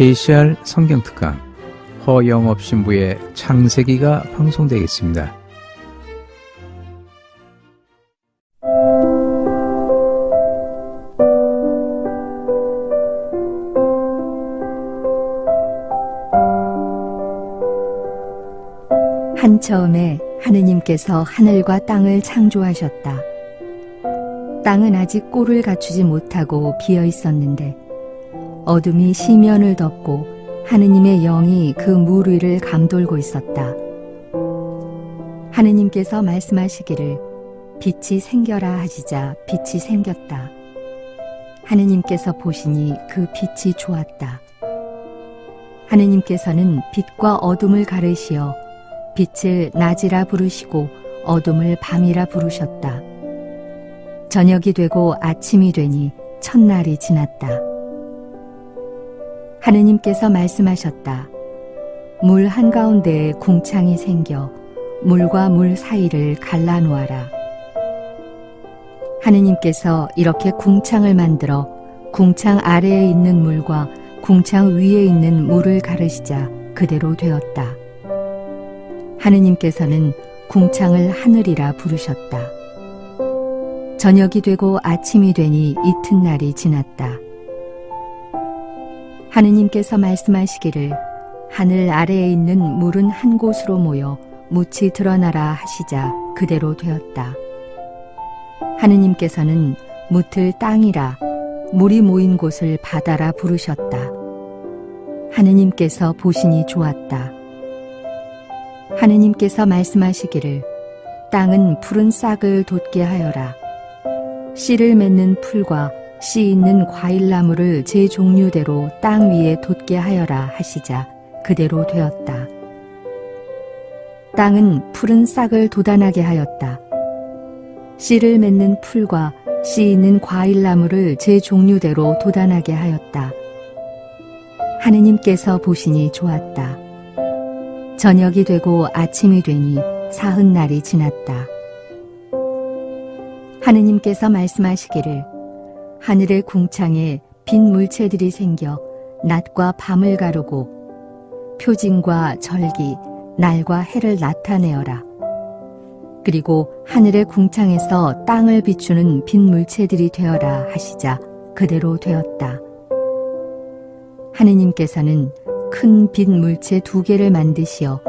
KCR 성경특강 허영업 신부의 창세기가 방송되겠습니다. 한처음에 하느님께서 하늘과 땅을 창조하셨다. 땅은 아직 꼴을 갖추지 못하고 비어 있었는데 어둠이 시면을 덮고 하느님의 영이 그 물 위를 감돌고 있었다. 하느님께서 말씀하시기를 빛이 생겨라 하시자 빛이 생겼다. 하느님께서 보시니 그 빛이 좋았다. 하느님께서는 빛과 어둠을 가르시어 빛을 낮이라 부르시고 어둠을 밤이라 부르셨다. 저녁이 되고 아침이 되니 첫날이 지났다. 하느님께서 말씀하셨다. 물 한가운데에 궁창이 생겨 물과 물 사이를 갈라놓아라. 하느님께서 이렇게 궁창을 만들어 궁창 아래에 있는 물과 궁창 위에 있는 물을 가르시자 그대로 되었다. 하느님께서는 궁창을 하늘이라 부르셨다. 저녁이 되고 아침이 되니 이튿날이 지났다. 하느님께서 말씀하시기를 하늘 아래에 있는 물은 한 곳으로 모여 묻히 드러나라 하시자 그대로 되었다. 하느님께서는 묻을 땅이라 물이 모인 곳을 바다라 부르셨다. 하느님께서 보시니 좋았다. 하느님께서 말씀하시기를 땅은 푸른 싹을 돋게 하여라. 씨를 맺는 풀과 씨 있는 과일나무를 제 종류대로 땅 위에 돋게 하여라 하시자 그대로 되었다. 땅은 푸른 싹을 돋아나게 하였다. 씨를 맺는 풀과 씨 있는 과일나무를 제 종류대로 돋아나게 하였다. 하느님께서 보시니 좋았다. 저녁이 되고 아침이 되니 사흔날이 지났다. 하느님께서 말씀하시기를 하늘의 궁창에 빈 물체들이 생겨 낮과 밤을 가르고 표징과 절기, 날과 해를 나타내어라. 그리고 하늘의 궁창에서 땅을 비추는 빈 물체들이 되어라 하시자 그대로 되었다. 하느님께서는 큰 빈 물체 2개를 만드시어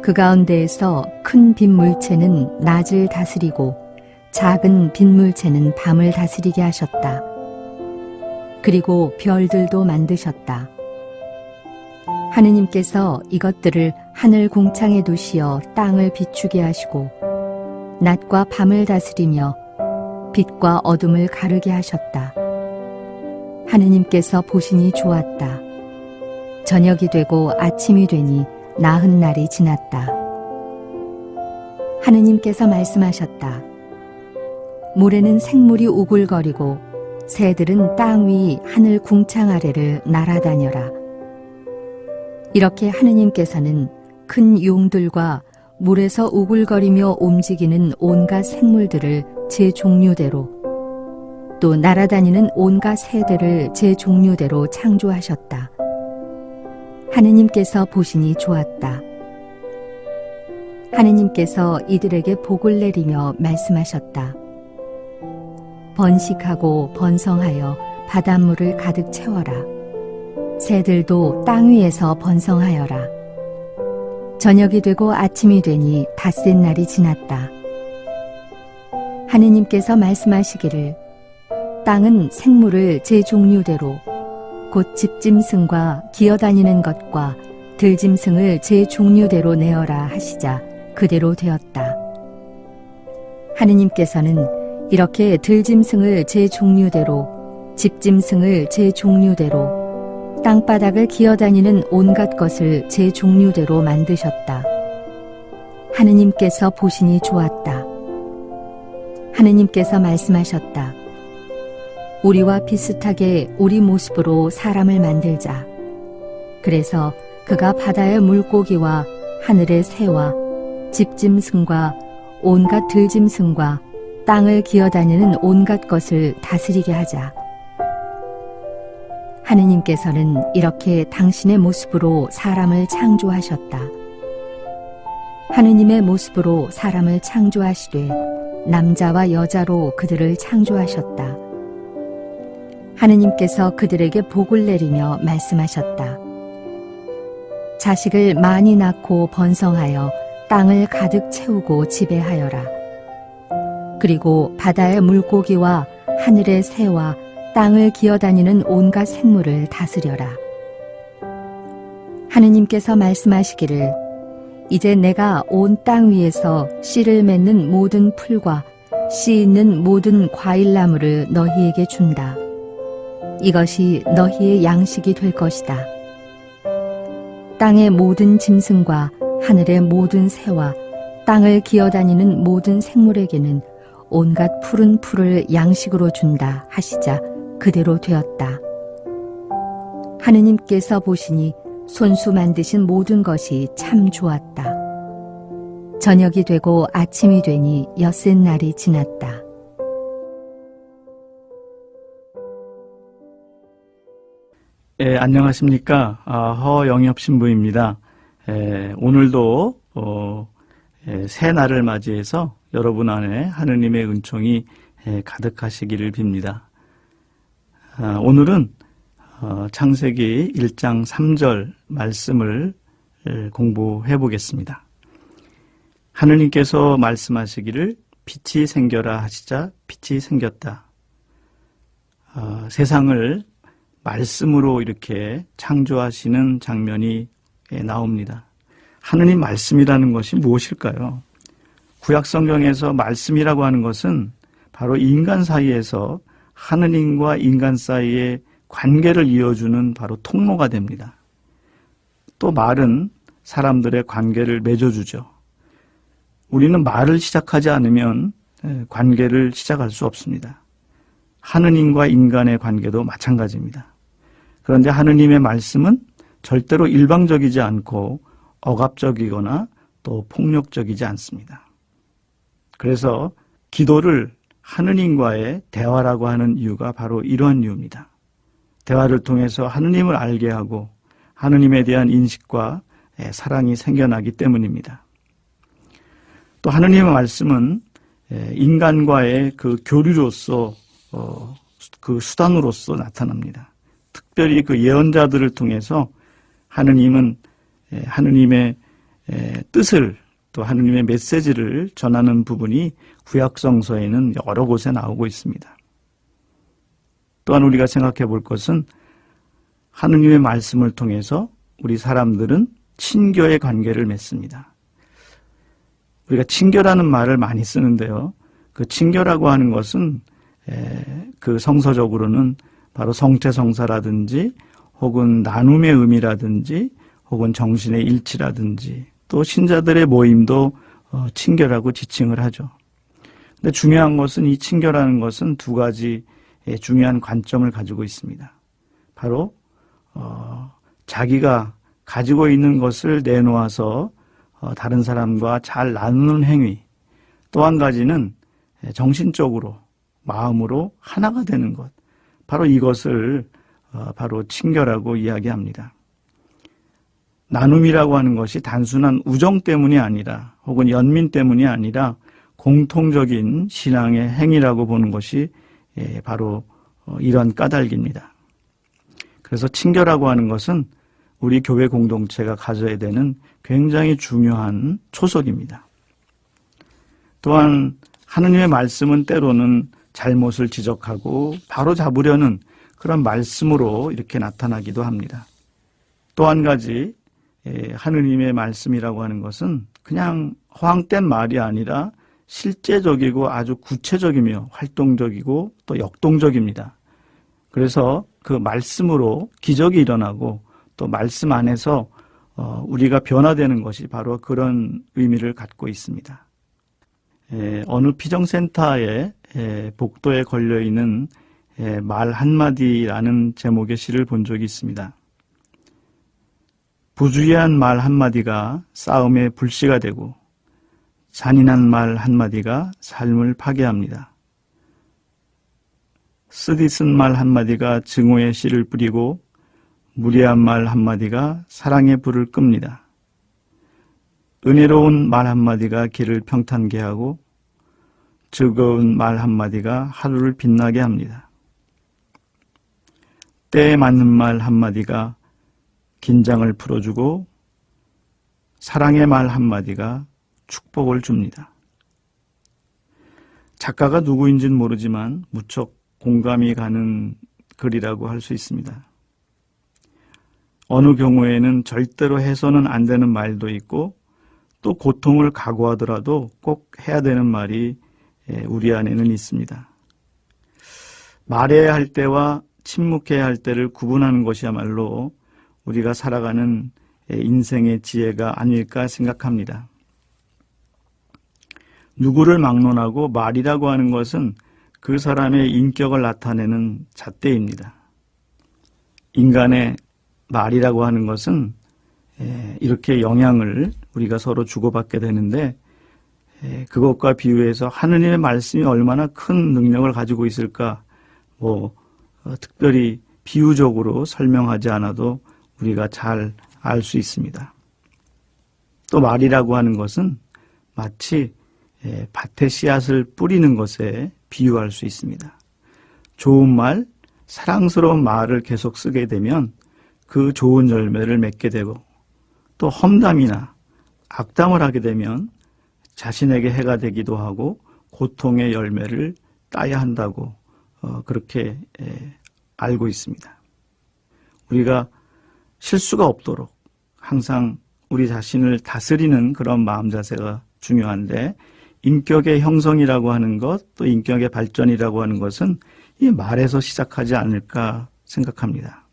그 가운데에서 큰 빈 물체는 낮을 다스리고 작은 빈 물체는 밤을 다스리게 하셨다. 그리고 별들도 만드셨다. 하느님께서 이것들을 하늘 궁창에 두시어 땅을 비추게 하시고 낮과 밤을 다스리며 빛과 어둠을 가르게 하셨다. 하느님께서 보시니 좋았다. 저녁이 되고 아침이 되니 나흔날이 지났다. 하느님께서 말씀하셨다. 물에는 생물이 우글거리고 새들은 땅 위 하늘 궁창 아래를 날아다녀라. 이렇게 하느님께서는 큰 용들과 물에서 우글거리며 움직이는 온갖 생물들을 제 종류대로 또 날아다니는 온갖 새들을 제 종류대로 창조하셨다. 하느님께서 보시니 좋았다. 하느님께서 이들에게 복을 내리며 말씀하셨다. 번식하고 번성하여 바닷물을 가득 채워라. 새들도 땅 위에서 번성하여라. 저녁이 되고 아침이 되니 닷새 날이 지났다. 하느님께서 말씀하시기를 땅은 생물을 제 종류대로 곧 집짐승과 기어다니는 것과 들짐승을 제 종류대로 내어라 하시자 그대로 되었다. 하느님께서는 이렇게 들짐승을 제 종류대로 집짐승을 제 종류대로 땅바닥을 기어다니는 온갖 것을 제 종류대로 만드셨다. 하느님께서 보시니 좋았다. 하느님께서 말씀하셨다. 우리와 비슷하게 우리 모습으로 사람을 만들자. 그래서 그가 바다의 물고기와 하늘의 새와 집짐승과 온갖 들짐승과 땅을 기어다니는 온갖 것을 다스리게 하자. 하느님께서는 이렇게 당신의 모습으로 사람을 창조하셨다. 하느님의 모습으로 사람을 창조하시되 남자와 여자로 그들을 창조하셨다. 하느님께서 그들에게 복을 내리며 말씀하셨다. 자식을 많이 낳고 번성하여 땅을 가득 채우고 지배하여라. 그리고 바다의 물고기와 하늘의 새와 땅을 기어다니는 온갖 생물을 다스려라. 하느님께서 말씀하시기를 이제 내가 온 땅 위에서 씨를 맺는 모든 풀과 씨 있는 모든 과일나무를 너희에게 준다. 이것이 너희의 양식이 될 것이다. 땅의 모든 짐승과 하늘의 모든 새와 땅을 기어다니는 모든 생물에게는 온갖 푸른 풀을 양식으로 준다 하시자 그대로 되었다. 하느님께서 보시니 손수 만드신 모든 것이 참 좋았다. 저녁이 되고 아침이 되니 엿새 날이 지났다. 안녕하십니까. 허영엽 신부입니다. 오늘도 새 날을 맞이해서 여러분 안에 하느님의 은총이 가득하시기를 빕니다. 오늘은 창세기 1장 3절 말씀을 공부해 보겠습니다. 하느님께서 말씀하시기를 빛이 생겨라 하시자 빛이 생겼다. 세상을 말씀으로 이렇게 창조하시는 장면이 나옵니다. 하느님 말씀이라는 것이 무엇일까요? 구약 성경에서 말씀이라고 하는 것은 바로 인간 사이에서 하느님과 인간 사이의 관계를 이어주는 바로 통로가 됩니다. 또 말은 사람들의 관계를 맺어주죠. 우리는 말을 시작하지 않으면 관계를 시작할 수 없습니다. 하느님과 인간의 관계도 마찬가지입니다. 그런데 하느님의 말씀은 절대로 일방적이지 않고 억압적이거나 또 폭력적이지 않습니다. 그래서 기도를 하느님과의 대화라고 하는 이유가 바로 이러한 이유입니다. 대화를 통해서 하느님을 알게 하고 하느님에 대한 인식과 사랑이 생겨나기 때문입니다. 또 하느님의 말씀은 인간과의 그 교류로서 그 수단으로서 나타납니다. 특별히 그 예언자들을 통해서 하느님은 하느님의 뜻을 또 하느님의 메시지를 전하는 부분이 구약성서에는 여러 곳에 나오고 있습니다. 또한 우리가 생각해 볼 것은 하느님의 말씀을 통해서 우리 사람들은 친교의 관계를 맺습니다. 우리가 친교라는 말을 많이 쓰는데요. 그 친교라고 하는 것은 그 성서적으로는 바로 성체성사라든지 혹은 나눔의 의미라든지 혹은 정신의 일치라든지 또 신자들의 모임도 친교라고 지칭을 하죠. 근데 중요한 것은 이 친교라는 것은 두 가지 중요한 관점을 가지고 있습니다. 바로 자기가 가지고 있는 것을 내놓아서 다른 사람과 잘 나누는 행위, 또 한 가지는 정신적으로 마음으로 하나가 되는 것, 바로 이것을 바로 친교라고 이야기합니다. 나눔이라고 하는 것이 단순한 우정 때문이 아니라 혹은 연민 때문이 아니라 공통적인 신앙의 행위라고 보는 것이 바로 이런 까닭입니다. 그래서 친교라고 하는 것은 우리 교회 공동체가 가져야 되는 굉장히 중요한 초석입니다. 또한 하느님의 말씀은 때로는 잘못을 지적하고 바로 잡으려는 그런 말씀으로 이렇게 나타나기도 합니다. 또 한 가지 하느님의 말씀이라고 하는 것은 그냥 허황된 말이 아니라 실제적이고 아주 구체적이며 활동적이고 또 역동적입니다. 그래서 그 말씀으로 기적이 일어나고 또 말씀 안에서 우리가 변화되는 것이 바로 그런 의미를 갖고 있습니다. 어느 피정센터의 복도에 걸려있는 말 한마디라는 제목의 시를 본 적이 있습니다. 부주의한 말 한마디가 싸움의 불씨가 되고 잔인한 말 한마디가 삶을 파괴합니다. 쓰디쓴 말 한마디가 증오의 씨를 뿌리고 무례한 말 한마디가 사랑의 불을 끕니다. 은혜로운 말 한마디가 길을 평탄게 하고 즐거운 말 한마디가 하루를 빛나게 합니다. 때에 맞는 말 한마디가 긴장을 풀어주고 사랑의 말 한마디가 축복을 줍니다. 작가가 누구인지는 모르지만 무척 공감이 가는 글이라고 할 수 있습니다. 어느 경우에는 절대로 해서는 안 되는 말도 있고 또 고통을 각오하더라도 꼭 해야 되는 말이 우리 안에는 있습니다. 말해야 할 때와 침묵해야 할 때를 구분하는 것이야말로 우리가 살아가는 인생의 지혜가 아닐까 생각합니다. 누구를 막론하고 말이라고 하는 것은 그 사람의 인격을 나타내는 잣대입니다. 인간의 말이라고 하는 것은 이렇게 영향을 우리가 서로 주고받게 되는데 그것과 비유해서 하느님의 말씀이 얼마나 큰 능력을 가지고 있을까 특별히 비유적으로 설명하지 않아도 우리가 잘 알 수 있습니다. 또 말이라고 하는 것은 마치 밭에 씨앗을 뿌리는 것에 비유할 수 있습니다. 좋은 말, 사랑스러운 말을 계속 쓰게 되면 그 좋은 열매를 맺게 되고 또 험담이나 악담을 하게 되면 자신에게 해가 되기도 하고 고통의 열매를 따야 한다고 그렇게 알고 있습니다. 우리가 실수가 없도록 항상 우리 자신을 다스리는 그런 마음 자세가 중요한데 인격의 형성이라고 하는 것, 또 인격의 발전이라고 하는 것은 이 말에서 시작하지 않을까 생각합니다.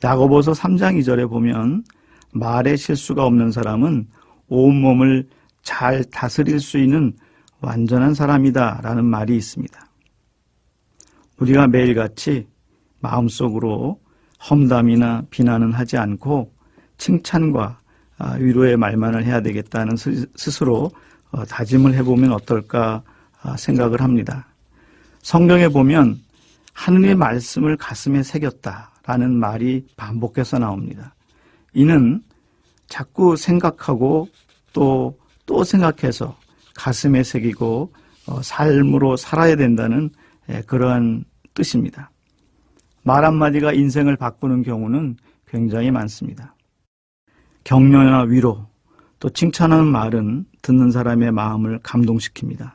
야고보서 3장 2절에 보면 말에 실수가 없는 사람은 온몸을 잘 다스릴 수 있는 완전한 사람이다 라는 말이 있습니다. 우리가 매일같이 마음속으로 험담이나 비난은 하지 않고 칭찬과 위로의 말만을 해야 되겠다는 스스로 다짐을 해보면 어떨까 생각을 합니다. 성경에 보면 하느님의 말씀을 가슴에 새겼다라는 말이 반복해서 나옵니다. 이는 자꾸 생각하고 또 생각해서 가슴에 새기고 삶으로 살아야 된다는 그러한 뜻입니다. 말 한마디가 인생을 바꾸는 경우는 굉장히 많습니다. 격려나 위로, 또 칭찬하는 말은 듣는 사람의 마음을 감동시킵니다.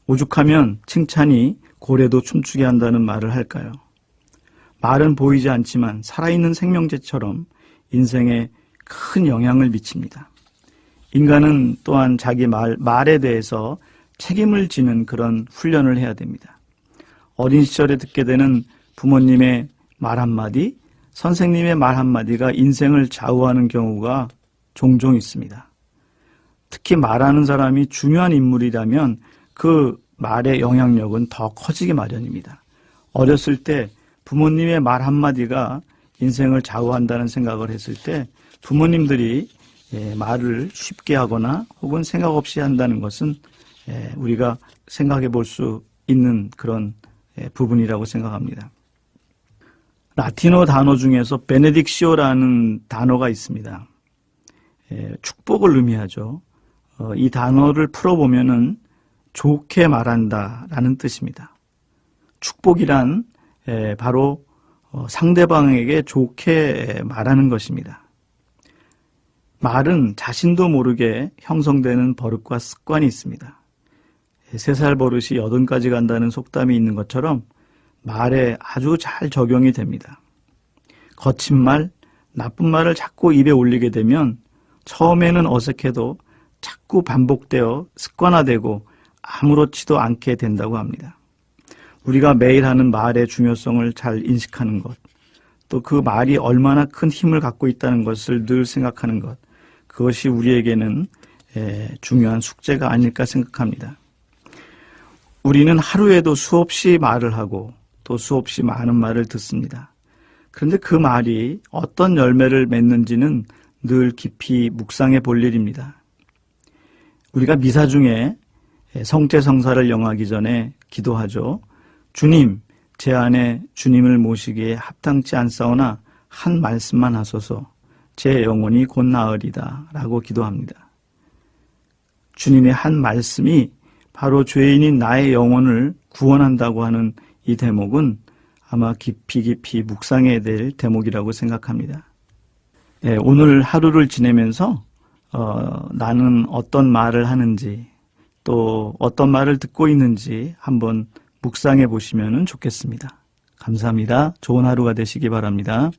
오죽하면 칭찬이 고래도 춤추게 한다는 말을 할까요? 말은 보이지 않지만 살아있는 생명체처럼 인생에 큰 영향을 미칩니다. 인간은 또한 자기 말에 대해서 책임을 지는 그런 훈련을 해야 됩니다. 어린 시절에 듣게 되는 부모님의 말 한마디, 선생님의 말 한마디가 인생을 좌우하는 경우가 종종 있습니다. 특히 말하는 사람이 중요한 인물이라면 그 말의 영향력은 더 커지기 마련입니다. 어렸을 때 부모님의 말 한마디가 인생을 좌우한다는 생각을 했을 때 부모님들이 말을 쉽게 하거나 혹은 생각 없이 한다는 것은 우리가 생각해 볼 수 있는 그런 부분이라고 생각합니다. 라틴어 단어 중에서 베네딕시오라는 단어가 있습니다. 축복을 의미하죠. 이 단어를 풀어보면은 좋게 말한다라는 뜻입니다. 축복이란 바로 상대방에게 좋게 말하는 것입니다. 말은 자신도 모르게 형성되는 버릇과 습관이 있습니다. 3살 버릇이 80까지 간다는 속담이 있는 것처럼 말에 아주 잘 적용이 됩니다. 거친 말, 나쁜 말을 자꾸 입에 올리게 되면 처음에는 어색해도 자꾸 반복되어 습관화되고 아무렇지도 않게 된다고 합니다. 우리가 매일 하는 말의 중요성을 잘 인식하는 것, 또 그 말이 얼마나 큰 힘을 갖고 있다는 것을 늘 생각하는 것, 그것이 우리에게는 중요한 숙제가 아닐까 생각합니다. 우리는 하루에도 수없이 말을 하고 또 수없이 많은 말을 듣습니다. 그런데 그 말이 어떤 열매를 맺는지는 늘 깊이 묵상해 볼 일입니다. 우리가 미사 중에 성죄성사를 영하기 전에 기도하죠. 주님, 제 안에 주님을 모시기에 합당치 않사오나 한 말씀만 하소서. 제 영혼이 곧 나으리다 라고 기도합니다. 주님의 한 말씀이 바로 죄인인 나의 영혼을 구원한다고 하는 이 대목은 아마 깊이 묵상해야 될 대목이라고 생각합니다. 오늘 하루를 지내면서 나는 어떤 말을 하는지 또 어떤 말을 듣고 있는지 한번 묵상해 보시면 좋겠습니다. 감사합니다. 좋은 하루가 되시기 바랍니다.